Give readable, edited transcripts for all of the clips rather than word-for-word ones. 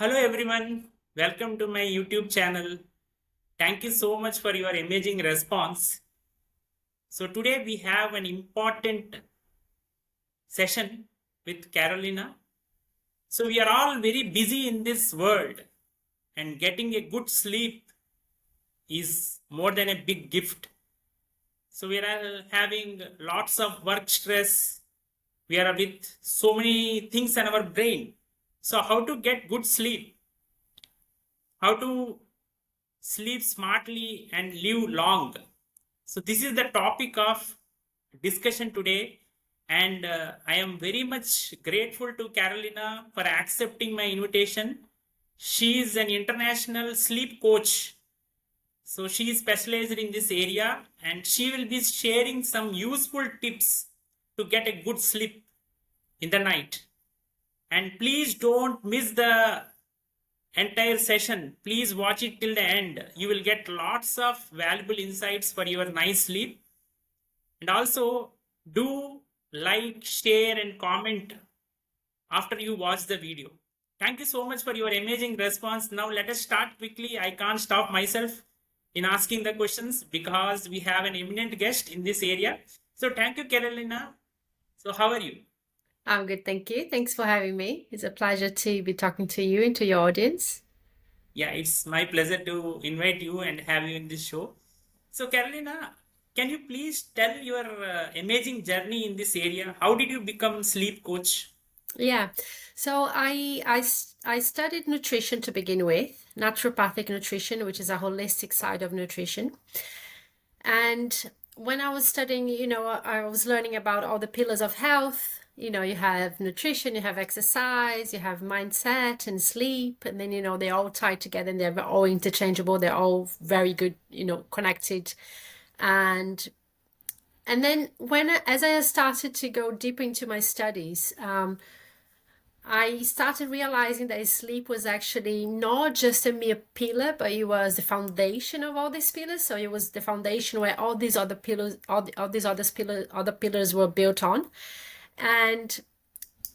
Hello everyone, welcome to my YouTube channel. Thank you so much for your amazing response. So today we have an important session with Carolina. So we are all very busy in this world and getting a good sleep is more than a big gift. So we are having lots of work stress. We are with so many things in our brain. So how to get good sleep? How to sleep smartly and live long. So this is the topic of discussion today, and I am very much grateful to Carolina for accepting my invitation. She is an international sleep coach, so she is specialized in this area, and she will be sharing some useful tips to get a good sleep in the night. And please don't miss the entire session. Please watch it till the end. You will get lots of valuable insights for your nice sleep. And also, do like, share, and comment after you watch the video. Thank you so much for your amazing response. Now, let us start quickly. I can't stop myself in asking the questions because we have an eminent guest in this area. So, thank you, Carolina. So, how are you? I'm good, thank you. Thanks for having me. It's a pleasure to be talking to you and to your audience. Yeah, it's my pleasure to invite you and have you in this show. So, Carolina, can you please tell your amazing journey in this area? How did you become sleep coach? Yeah, so I studied nutrition to begin with, naturopathic nutrition, which is a holistic side of nutrition. And when I was studying, I was learning about all the pillars of health. You have nutrition, you have exercise, you have mindset and sleep, and then, they all tie together and they're all interchangeable. They're all very good, connected. And and then as I started to go deep into my studies, I started realizing that sleep was actually not just a mere pillar, but it was the foundation of all these pillars. So it was the foundation where all these other pillars, all these other pillars were built on. And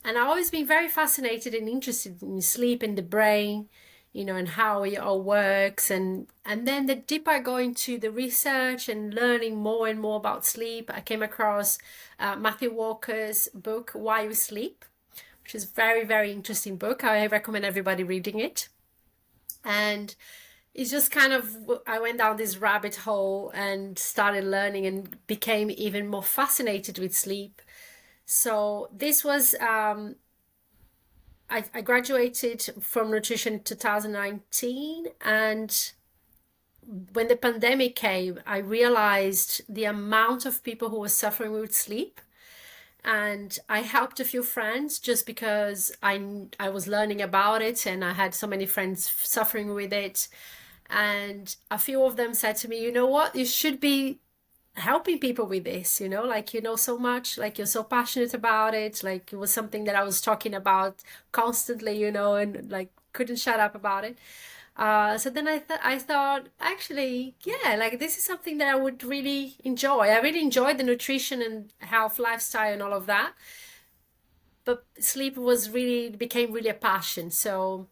and I've always been very fascinated and interested in sleep and the brain, and how it all works. And then the deeper I go into the research and learning more and more about sleep, I came across Matthew Walker's book, Why We Sleep, which is a very, very interesting book. I recommend everybody reading it. And it's just kind of, I went down this rabbit hole and started learning and became even more fascinated with sleep. So this was, I graduated from nutrition in 2019, and when the pandemic came, I realized the amount of people who were suffering with sleep. And I helped a few friends just because I was learning about it and I had so many friends suffering with it. And a few of them said to me, you know what, you should be helping people with this, like you know so much, like you're so passionate about it, like it was something that I was talking about constantly, and like couldn't shut up about it. So then I thought, actually, yeah, like this is something that I would really enjoy. I really enjoyed the nutrition and health lifestyle and all of that, but sleep became really a passion. So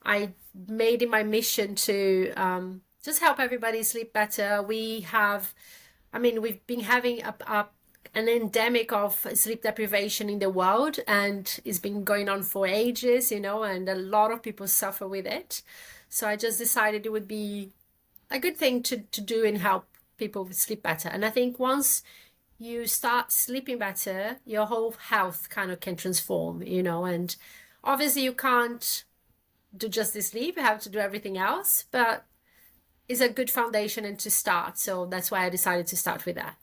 I made it my mission to just help everybody sleep better. We've been having an endemic of sleep deprivation in the world, and it's been going on for ages, and a lot of people suffer with it. So I just decided it would be a good thing to do and help people sleep better. And I think once you start sleeping better, your whole health kind of can transform, and obviously you can't do just the sleep, you have to do everything else, but it's a good foundation and to start. So that's why I decided to start with that.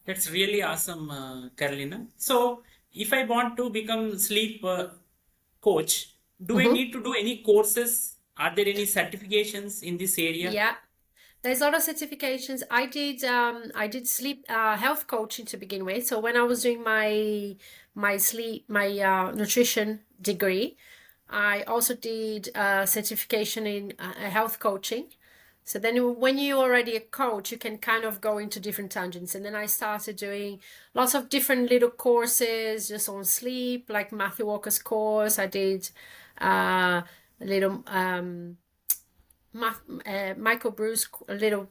That's really awesome, Carolina. So, if I want to become sleep coach, do I Mm-hmm. need to do any courses? Are there any certifications in this area? Yeah. There's a lot of certifications. I did sleep health coaching to begin with. So when I was doing my nutrition degree, I also did certification in health coaching. So then when you're already a coach, you can kind of go into different tangents. And then I started doing lots of different little courses just on sleep, like Matthew Walker's course. I did a little Michael Bruce, a little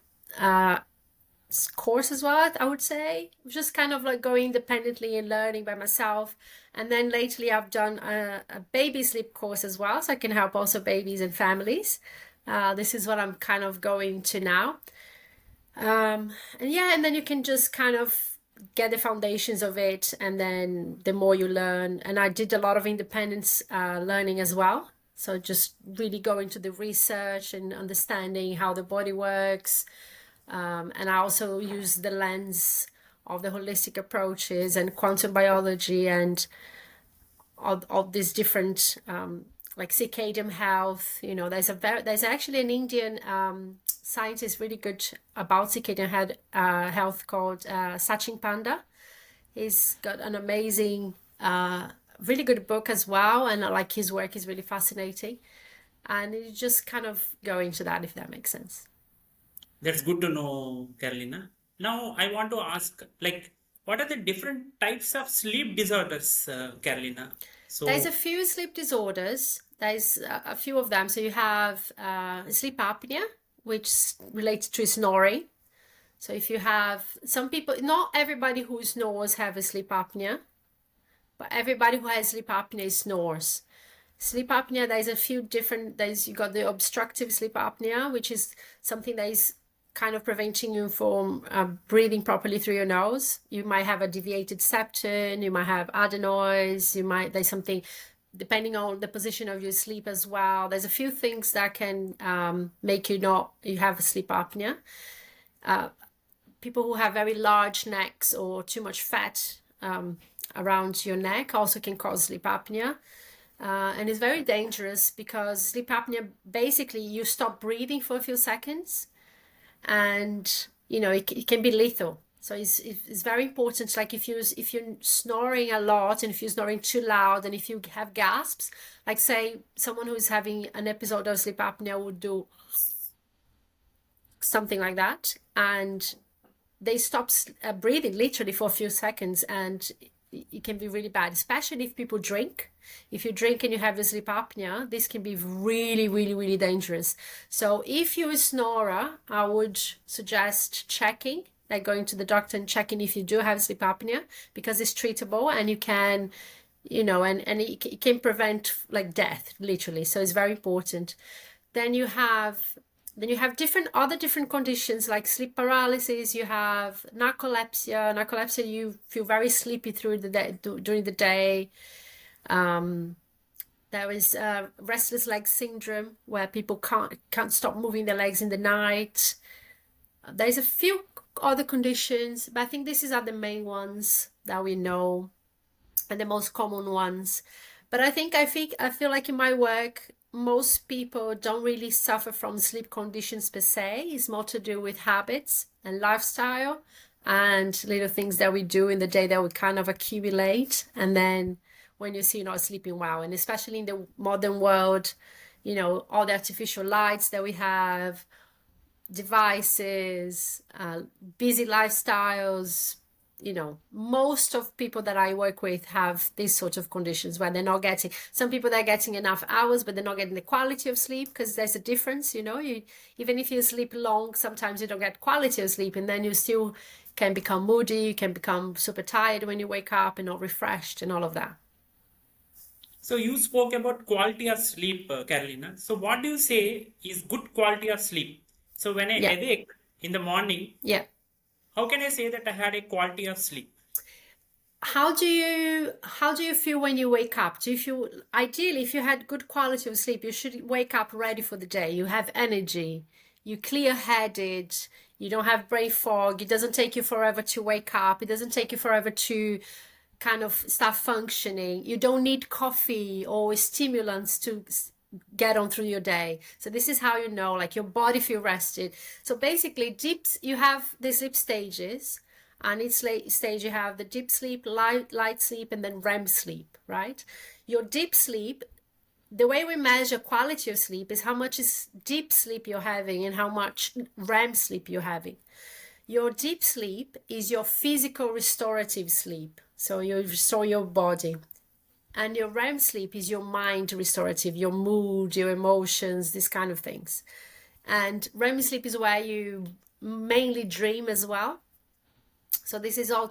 course as well, I would say. Just kind of like going independently and learning by myself. And then lately I've done a baby sleep course as well, so I can help also babies and families. This is what I'm kind of going to now. And yeah, and then you can just kind of get the foundations of it, and then the more you learn. And I did a lot of independence learning as well. So just really go into the research and understanding how the body works. And I also use the lens of the holistic approaches and quantum biology and all these different like circadian health. There's actually an Indian scientist really good about circadian health called Sachin Panda. He's got an amazing, really good book as well, and like his work is really fascinating. And you just kind of go into that, if that makes sense. That's good to know, Carolina. Now, I want to ask, like, what are the different types of sleep disorders, Carolina? There's a So, few sleep disorders. There's a few of them. So you have sleep apnea, which relates to snoring. So if you have some people, not everybody who snores have a sleep apnea, but everybody who has sleep apnea snores. Sleep apnea, there's a few different, you got the obstructive sleep apnea, which is something that is kind of preventing you from breathing properly through your nose. You might have a deviated septum, you might have adenoids, there's something, depending on the position of your sleep as well. There's a few things that can make you have sleep apnea. People who have very large necks or too much fat around your neck also can cause sleep apnea. And it's very dangerous because sleep apnea, basically you stop breathing for a few seconds, and it can be lethal. So it's very important. Like if you're snoring a lot, and if you're snoring too loud, and if you have gasps, like say someone who's having an episode of sleep apnea would do something like that, and they stop breathing literally for a few seconds, and it can be really bad, especially if people drink. If you drink and you have a sleep apnea, this can be really, really, really dangerous. So if you're a snorer, I would suggest checking, like going to the doctor and checking if you do have sleep apnea, because it's treatable, and you can, and it can prevent like death, literally. So it's very important. Then you have other different conditions like sleep paralysis. You have narcolepsia. Narcolepsia, you feel very sleepy through the day, during the day. There is restless leg syndrome, where people can't stop moving their legs in the night. There's a few other conditions, but I think these are the main ones that we know and the most common ones. But I feel like in my work, most people don't really suffer from sleep conditions per se. It's more to do with habits and lifestyle and little things that we do in the day that we kind of accumulate. And then when you see you're not sleeping well, and especially in the modern world, all the artificial lights that we have, devices, busy lifestyles, most of people that I work with have these sort of conditions where they're not getting, some people they're getting enough hours, but they're not getting the quality of sleep, because there's a difference, even if you sleep long, sometimes you don't get quality of sleep, and then you still can become moody, you can become super tired when you wake up and not refreshed and all of that. so you spoke about quality of sleep, Carolina. So what do you say is good quality of sleep? So when I Yeah. awake in the morning, Yeah. how can I say that I had a quality of sleep? How do you feel when you wake up? Do you feel, ideally, if you had good quality of sleep, you should wake up ready for the day. You have energy, you clear-headed, you don't have brain fog. It doesn't take you forever to wake up. It doesn't take you forever to kind of start functioning. You don't need coffee or stimulants to get on through your day. So this is how like your body feel rested. So basically, you have the sleep stages. And each stage you have the deep sleep, light sleep, and then REM sleep, right? Your deep sleep, the way we measure quality of sleep is how much is deep sleep you're having and how much REM sleep you're having. Your deep sleep is your physical restorative sleep. So you restore your body. And your REM sleep is your mind restorative, your mood, your emotions, these kind of things. And REM sleep is where you mainly dream as well. So this is all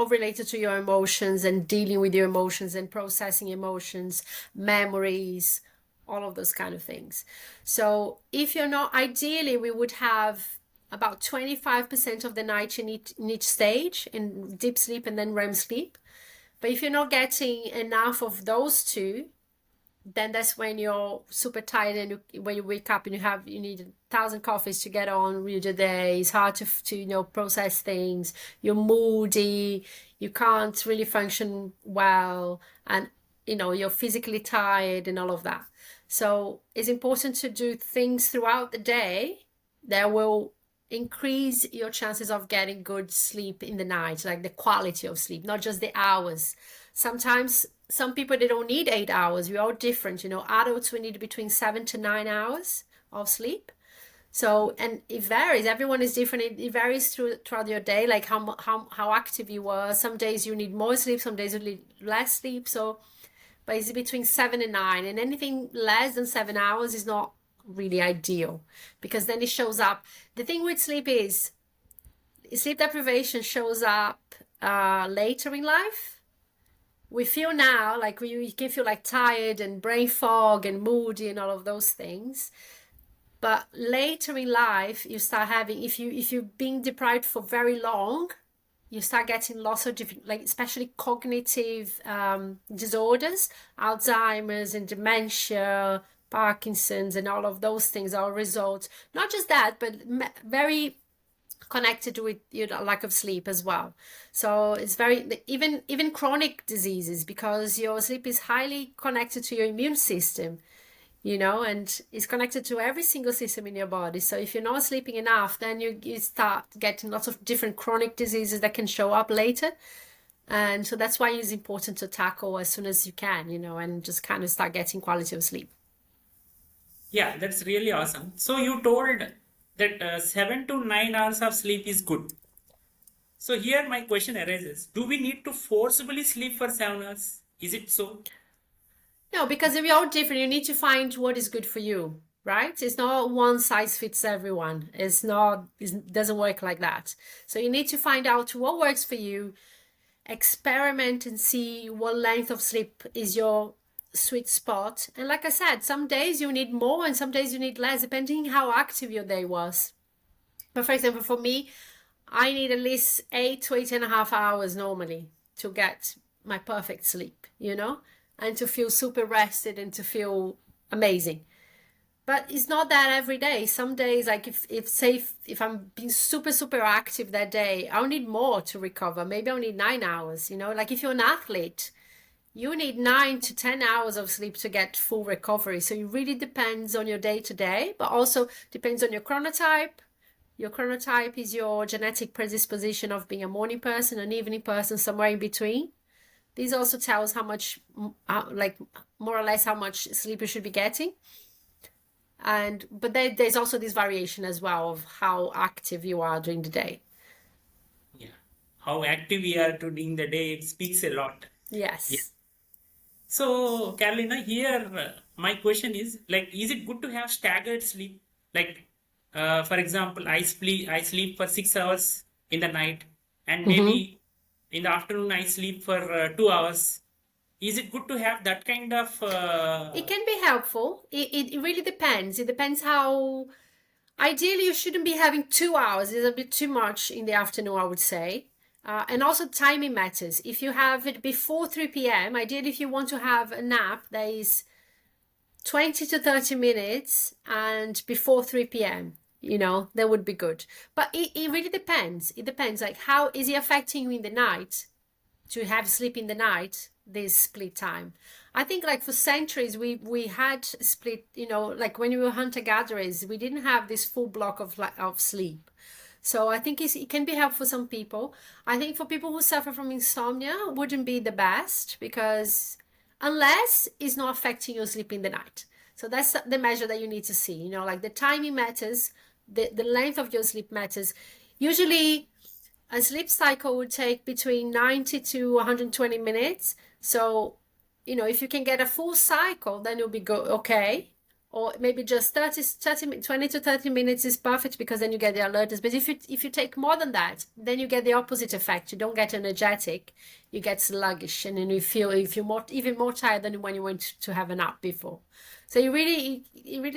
related to your emotions and dealing with your emotions and processing emotions, memories, all of those kind of things. So if you're not, ideally we would have about 25% of the night in each stage, in deep sleep and then REM sleep. But if you're not getting enough of those two, then that's when you're super tired, and when you wake up and you need 1,000 coffees to get on with your day. It's hard to process things. You're moody. You can't really function well, and you're physically tired and all of that. So it's important to do things throughout the day that will increase your chances of getting good sleep in the night, like the quality of sleep, not just the hours. Sometimes some people, they don't need 8 hours. We're all different. Adults, we need between 7 to 9 hours of sleep. So, and it varies. Everyone is different. It varies throughout your day, like how active you were. Some days you need more sleep, some days you need less sleep. So, but it's between 7 and 9, and anything less than 7 hours is not really ideal, because then it shows up. The thing with sleep is sleep deprivation shows up later in life. We feel now like you can feel like tired and brain fog and moody and all of those things. But later in life, you start having, if you've been deprived for very long, you start getting lots of different, like especially cognitive disorders, Alzheimer's and dementia, Parkinson's, and all of those things are a result. Not just that, but very connected with lack of sleep as well. So it's very, even chronic diseases, because your sleep is highly connected to your immune system, and it's connected to every single system in your body. So if you're not sleeping enough, then you start getting lots of different chronic diseases that can show up later. And so that's why it's important to tackle as soon as you can, and just kind of start getting quality of sleep. Yeah, that's really awesome. So you told that 7 to 9 hours of sleep is good. So here my question arises: do we need to forcibly sleep for 7 hours? Is it so? No, because we're all different. You need to find what is good for you, right? It's not one size fits everyone. It doesn't work like that. So you need to find out what works for you, experiment and see what length of sleep is your sweet spot. And like I said, some days you need more and some days you need less, depending how active your day was. But for example, for me, I need at least 8 to 8.5 hours normally to get my perfect sleep, and to feel super rested and to feel amazing. But it's not that every day. Some days, like if I'm being super, super active that day, I'll need more to recover. Maybe I'll need 9 hours, Like if you're an athlete, you need 9 to 10 hours of sleep to get full recovery. So it really depends on your day to day, but also depends on your chronotype. Your chronotype is your genetic predisposition of being a morning person, an evening person, somewhere in between. This also tells how much, like more or less how much sleep you should be getting. But there's also this variation as well of how active you are during the day. Yeah. How active we are during the day, it speaks a lot. Yes. Yeah. So, Carolina, here my question is like, is it good to have staggered sleep? Like, for example, I sleep for 6 hours in the night, and maybe in the afternoon I sleep for 2 hours. Is it good to have that kind of? It can be helpful. It really depends. It depends how. Ideally, you shouldn't be having 2 hours. It's a bit too much in the afternoon, I would say. And also timing matters. If you have it before 3 p.m., ideally if you want to have a nap that is 20 to 30 minutes and before 3 p.m., that would be good. But it really depends. It depends, like how is it affecting you in the night to have sleep in the night, this split time. I think like for centuries we had split, like when we were hunter-gatherers, we didn't have this full block of sleep. So I think it can be helpful for some people. I think for people who suffer from insomnia, wouldn't be the best, because unless it's not affecting your sleep in the night. So that's the measure that you need to see, like the timing matters, the length of your sleep matters. Usually a sleep cycle would take between 90 to 120 minutes. So if you can get a full cycle, then you'll be okay. Or maybe just 20 to 30 minutes is perfect, because then you get the alertness. But if you take more than that, then you get the opposite effect. You don't get energetic, you get sluggish, and then you feel even more tired than when you went to have a nap before. So it really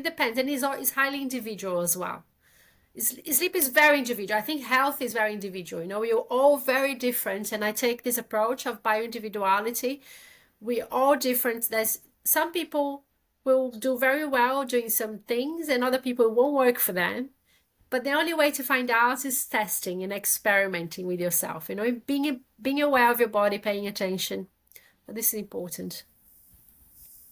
depends, and it's highly individual as well. Sleep is very individual. I think health is very individual. We're all very different, and I take this approach of bio-individuality. We're all different. There's some people will do very well doing some things, and other people won't work for them. But the only way to find out is testing and experimenting with yourself. Being aware of your body, paying attention. But this is important.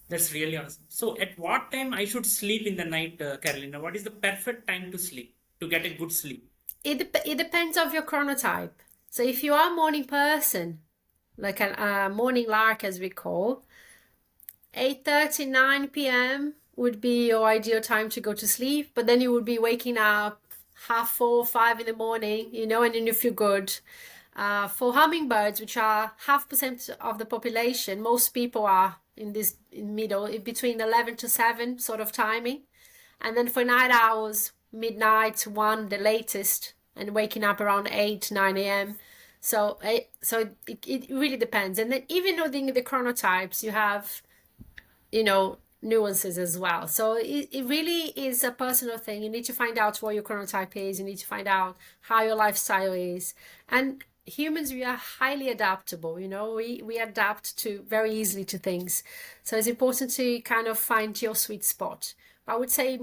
That's really awesome. So, at what time I should sleep in the night, Carolina? What is the perfect time to sleep, to get a good sleep? It depends of your chronotype. So if you are a morning person, like a morning lark as we call, 8:30, 9 p.m. would be your ideal time to go to sleep, but then you would be waking up 4:30, 5 in the morning, and then you feel good. For hummingbirds, which are 0.5% of the population, most people are in middle, between 11 to 7 sort of timing. And then for night owls, midnight, 1, the latest, and waking up around 8, 9 a.m. So it really depends. And then even within the chronotypes, you have, nuances as well. So it really is a personal thing. You need to find out what your chronotype is. You need to find out how your lifestyle is. And humans, we are highly adaptable. We adapt to very easily to things. So it's important to kind of find your sweet spot. But I would say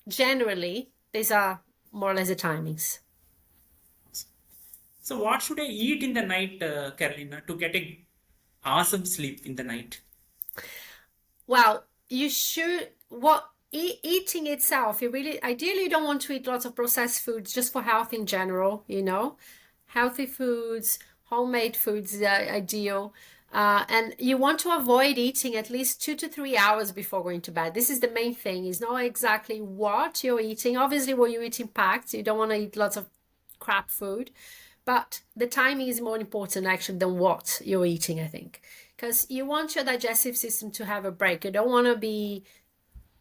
generally, these are more or less the timings. So, what should I eat in the night, Carolina, to get a awesome sleep in the night? Well, you should, eating itself, ideally you don't want to eat lots of processed foods just for health in general, Healthy foods, homemade foods is ideal. And you want to avoid eating at least 2 to 3 hours before going to bed. This is the main thing. It's not exactly what you're eating. Obviously, what you eat impacts. You don't want to eat lots of crap food. But the timing is more important actually than what you're eating, I think. Because you want your digestive system to have a break. You don't want to be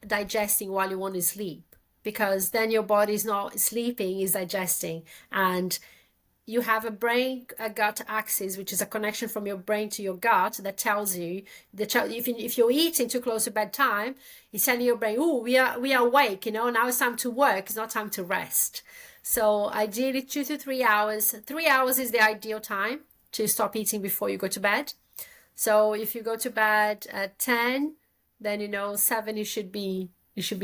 digesting while you want to sleep, because then your body is not sleeping, is digesting. And you have a gut axis, which is a connection from your brain to your gut that tells you if you're eating too close to bedtime, it's telling your brain, oh, we are awake, now it's time to work, it's not time to rest. So ideally 2 to 3 hours. 3 hours is the ideal time to stop eating before you go to bed. So if you go to bed at 10, then 7 you should be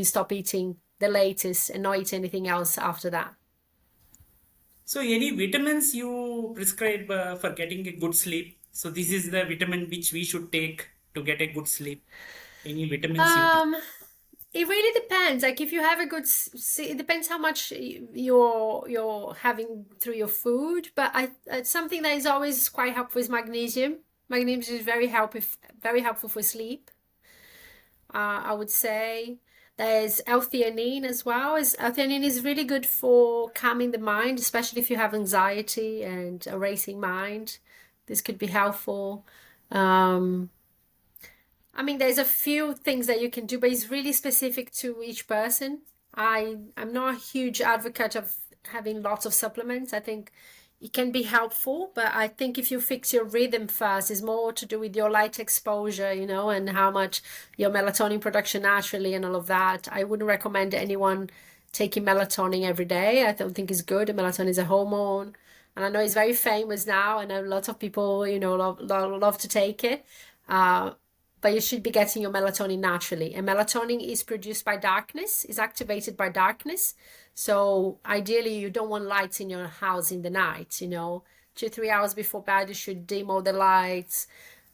stop eating the latest and not eat anything else after that. So, any vitamins you prescribe for getting a good sleep? So, this is the vitamin which we should take to get a good sleep. Any vitamins you prescribe? It really depends. Like if you have a good, it depends how much you're having through your food. But something that is always quite helpful is magnesium. Magnesium is very helpful for sleep. I would say there's L-theanine as well. L-theanine is really good for calming the mind, especially if you have anxiety and a racing mind. This could be helpful. I mean, there's a few things that you can do, but it's really specific to each person. I'm not a huge advocate of having lots of supplements. I think it can be helpful, but I think if you fix your rhythm first, it's more to do with your light exposure, and how much your melatonin production naturally and all of that. I wouldn't recommend anyone taking melatonin every day. I don't think it's good. Melatonin is a hormone, and I know it's very famous now, and a lot of people, love to take it. But you should be getting your melatonin naturally. And melatonin is produced by darkness, is activated by darkness. So ideally, you don't want lights in your house in the night, 2, 3 hours before bed, you should dim all the lights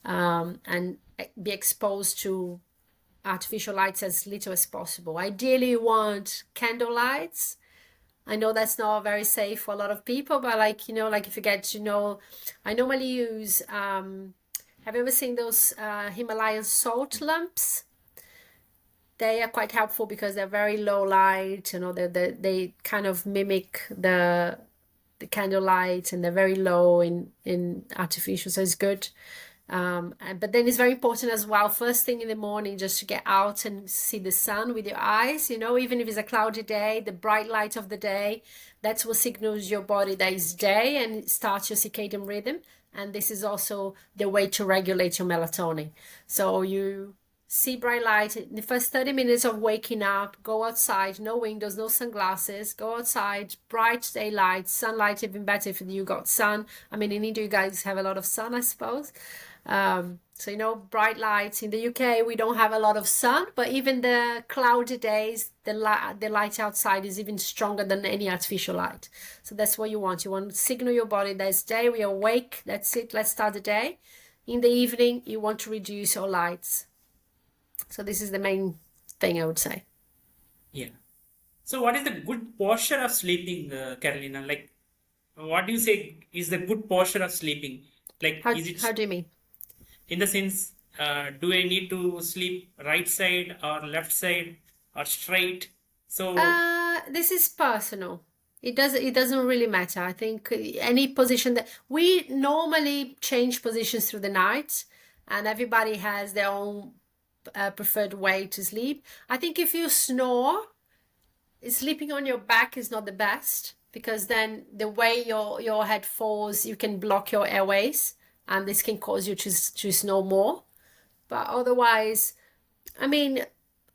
and be exposed to artificial lights as little as possible. Ideally, you want candle lights. I know that's not very safe for a lot of people, but like if you get, I normally use, have you ever seen those Himalayan salt lamps? They are quite helpful because they're very low light, they kind of mimic the candle light, and they're very low in artificial, so it's good. But then it's very important as well, first thing in the morning, just to get out and see the sun with your eyes, even if it's a cloudy day, the bright light of the day, that's what signals your body that it's day and it starts your circadian rhythm. And this is also the way to regulate your melatonin. So you see bright light in the first 30 minutes of waking up, go outside, no windows, no sunglasses, go outside, bright daylight, sunlight, even better if you got sun. I mean, in India, you guys have a lot of sun, I suppose. So, bright lights. In the UK, we don't have a lot of sun, but even the cloudy days, the light outside is even stronger than any artificial light. So that's what you want. You want to signal your body that it's day, we are awake, that's it, let's start the day. In the evening, you want to reduce your lights. So this is the main thing I would say. Yeah. So what is the good posture of sleeping, Carolina? Like, what do you say is the good posture of sleeping? Like, How, is it how do you mean? in the sense, do I need to sleep right side or left side or straight? So, This is personal. It doesn't really matter. I think any position that we normally change positions through the night, and everybody has their own preferred way to sleep. I think if you snore, sleeping on your back is not the best because then the way your head falls, you can block your airways, and this can cause you to snore more. But otherwise, I mean,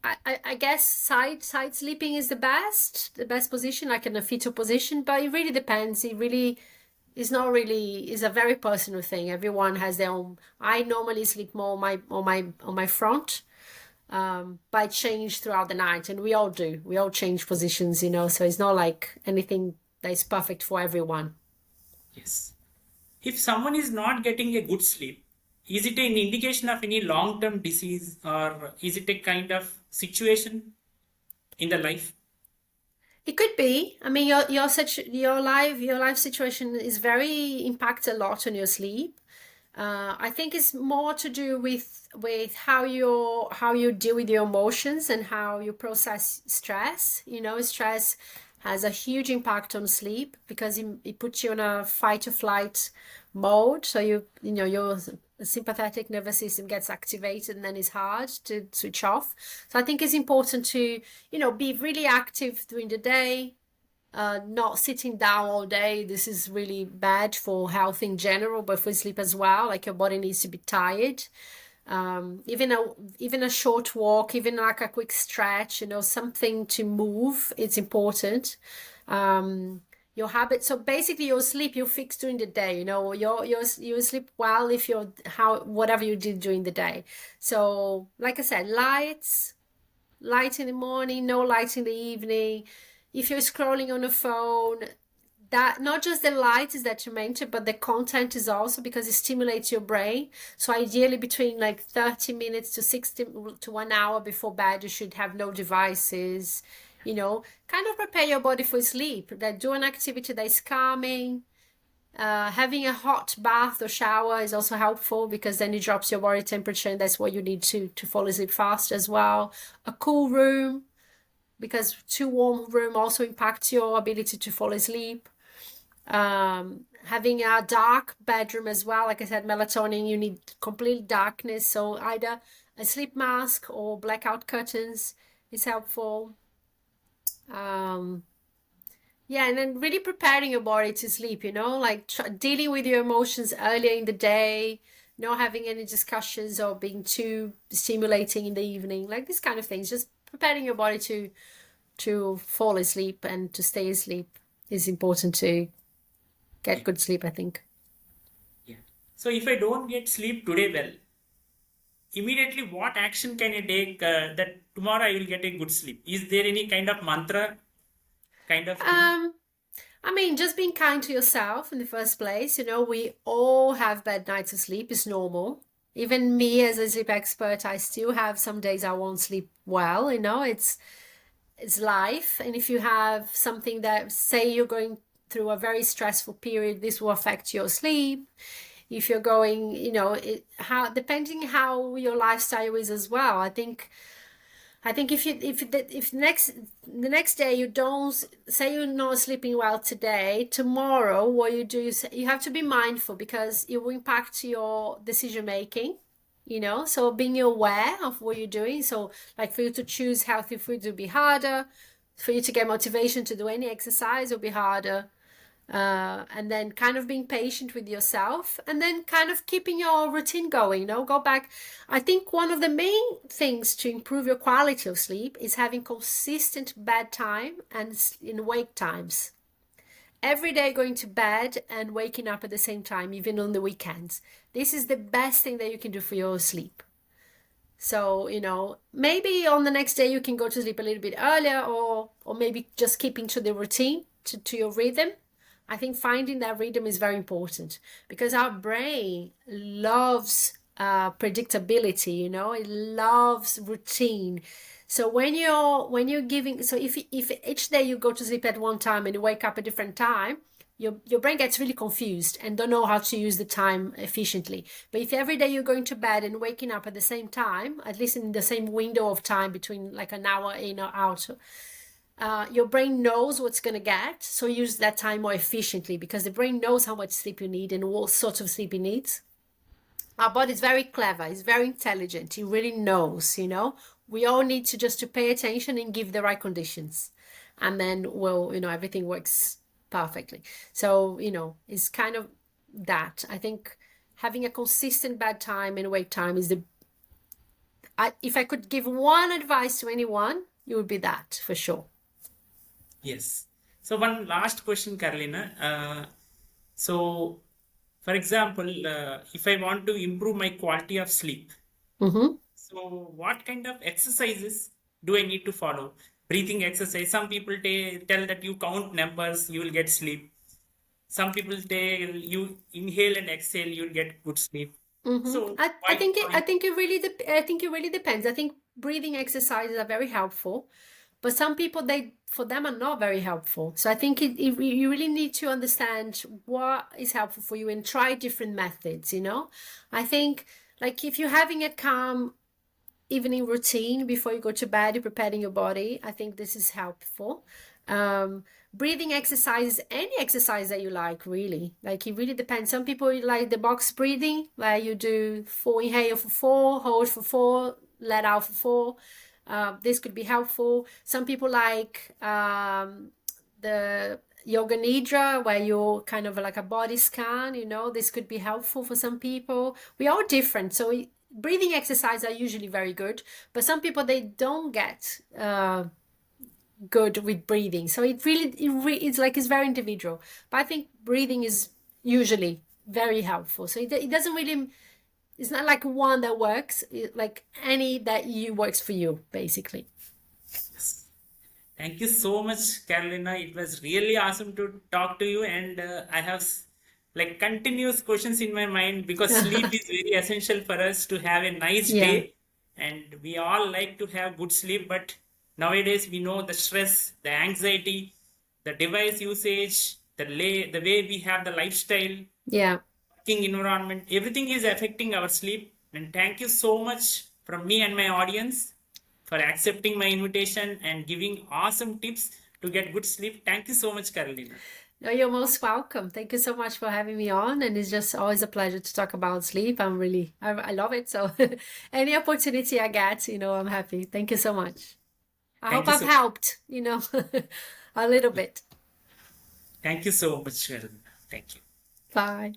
I guess side sleeping is the best position, like in a fetal position, but it really depends. It really is not really is a very personal thing. Everyone has their own. I normally sleep more on my front, but I change throughout the night, and we all do. We all change positions, so it's not like anything that is perfect for everyone. yes. If someone is not getting a good sleep, is it an indication of any long-term disease or is it a kind of situation in the life? It could be. I mean, your life situation is very impact a lot on your sleep. I think it's more to do with how you deal with your emotions and how you process stress. Stress has a huge impact on sleep because it puts you in a fight or flight mode. So your sympathetic nervous system gets activated and then it's hard to switch off. So I think it's important to be really active during the day, not sitting down all day. This is really bad for health in general, but for sleep as well. Like your body needs to be tired. Even a short walk, even like a quick stretch, something to move. It's important. Your habit. So basically, your sleep you fix during the day. You sleep well if whatever you did during the day. So, like I said, light in the morning, no light in the evening. If you're scrolling on a phone, that not just the light is detrimental, but the content is also because it stimulates your brain. So ideally between like 30 minutes to 60 to 1 hour before bed, you should have no devices, kind of prepare your body for sleep. That do an activity that is calming. Having a hot bath or shower is also helpful because then it drops your body temperature, and that's what you need to fall asleep fast as well. A cool room, because too warm room also impacts your ability to fall asleep. Having a dark bedroom as well. Like I said, melatonin, you need complete darkness. So either a sleep mask or blackout curtains is helpful. Yeah, and then really preparing your body to sleep, like dealing with your emotions earlier in the day, not having any discussions or being too stimulating in the evening, like these kind of things. Just preparing your body to fall asleep and to stay asleep is important to get Yeah. good sleep, I think. Yeah. So if I don't get sleep today well, immediately what action can I take that tomorrow I will get a good sleep? Is there any kind of mantra kind of thing? Um, I mean, just being kind to yourself in the first place. We all have bad nights of sleep. It's normal. Even me as a sleep expert, I still have some days I won't sleep well. It's life. And if you have something that, say, you're going through a very stressful period, this will affect your sleep. If you're going, depending how your lifestyle is as well. I think I think if the next day you don't, say you're not sleeping well today, tomorrow what you do is you have to be mindful because it will impact your decision making, so being aware of what you're doing. So like for you to choose healthy foods will be harder, for you to get motivation to do any exercise will be harder. And then kind of being patient with yourself, and then kind of keeping your routine going, go back. I think one of the main things to improve your quality of sleep is having consistent bedtime and in wake times. Every day going to bed and waking up at the same time, even on the weekends. This is the best thing that you can do for your sleep. So, maybe on the next day you can go to sleep a little bit earlier, or maybe just keeping to the routine, to your rhythm. I think finding that rhythm is very important because our brain loves predictability, it loves routine. So when you're giving, so if each day you go to sleep at one time and you wake up at a different time, your brain gets really confused and don't know how to use the time efficiently. But if every day you're going to bed and waking up at the same time, at least in the same window of time between like an hour in or out, your brain knows what's going to get, so use that time more efficiently because the brain knows how much sleep you need and what sort of sleep it needs. Our body is very clever, it's very intelligent, it really knows. We all need to just to pay attention and give the right conditions, and then everything works perfectly. So it's kind of that. I think having a consistent bedtime and wake time is if I could give one advice to anyone, it would be that for sure. Yes. So one last question, Carolina. So, for example, if I want to improve my quality of sleep, so what kind of exercises do I need to follow? Breathing exercise. Some people tell that you count numbers, you will get sleep. Some people tell you inhale and exhale, you'll get good sleep. So I why? think it really depends. I think breathing exercises are very helpful, but some people for them are not very helpful. So I think you really need to understand what is helpful for you and try different methods. I think like if you're having a calm evening routine before you go to bed, you're preparing your body. I think this is helpful. Breathing exercises, any exercise that you like, really. Like it really depends. Some people like the box breathing, where you do 4 inhale for 4, hold for 4, let out for 4. This could be helpful. Some people like the yoga nidra, where you're kind of like a body scan. This could be helpful for some people. We're all different, so breathing exercises are usually very good, but some people they don't get good with breathing. So it's very individual. But I think breathing is usually very helpful. So it doesn't really, it's not like one that works, like any that works for you, basically. Thank you so much, Carolina. It was really awesome to talk to you, and I have like continuous questions in my mind because sleep is very essential for us to have a nice Yeah. day, and we all like to have good sleep. But nowadays, we know the stress, the anxiety, the device usage, the way we have the lifestyle, Yeah. working environment, everything is affecting our sleep. And thank you so much from me and my audience for accepting my invitation and giving awesome tips to get good sleep. Thank you so much, Carolina. No, you're most welcome. Thank you so much for having me on. And it's just always a pleasure to talk about sleep. I love it. So any opportunity I get, I'm happy. Thank you so much. I Thank hope you I've so helped, a little bit. Thank you so much, Carolina. Thank you. Bye.